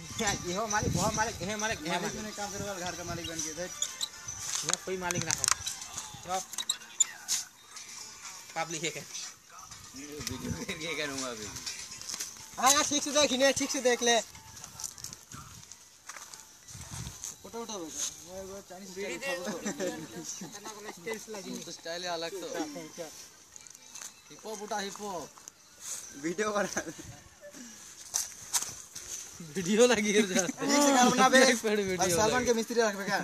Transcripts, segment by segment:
ये हो मालिक बहुत मालिक है मालिक है मालिक ने काम करवा घर का मालिक बन के थे यहाँ कोई मालिक ना हो जब पब्लिक है वीडियो करके करूंगा अभी। हाँ ठीक से देख इन्हें ठीक से देख ले फोटो उठा वो चाइनीज तो स्टाइल अलग तो हिपो बुटा हिपो वीडियो बना वीडियो लगी है ठीक से काम बना बे और सालमान के मिस्त्री रख बेका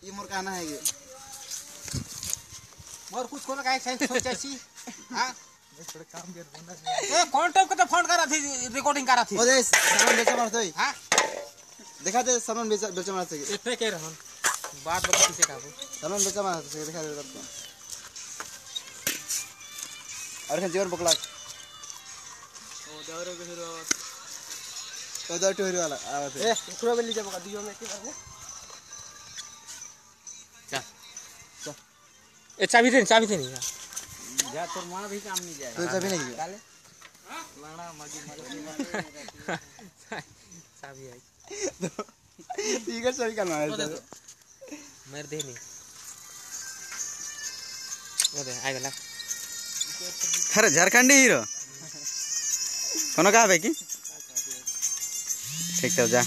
ये मोर कहना है ये मोर कुछ को लगा है सोचा सी हां थोड़ा काम कर बना ए कौन टाइप का तो फोन कर रहा थी रिकॉर्डिंग कर रहा थी ओ दे सामान बेचा मारते हां देखा दे सामान बेचा मारते इतने कह रहन बात बता किसे कहबो सामान बेचा मारते देखा दे करते और खान जोर बकला ओ दौरे के हिरो तो दो टोरी वाला आवाज ए कुकुरा बेली जब का दियो में के करने चल ए चाबी दे नहीं जा तोर मां भी काम नहीं जाए तो चाबी नहीं डाले लाना मगी चाबी है ठीक है सही करना है मेरे दे नहीं वो दे आ गला अरे झारखंडी हीरो कोनो कहा बे की ठीक तो जा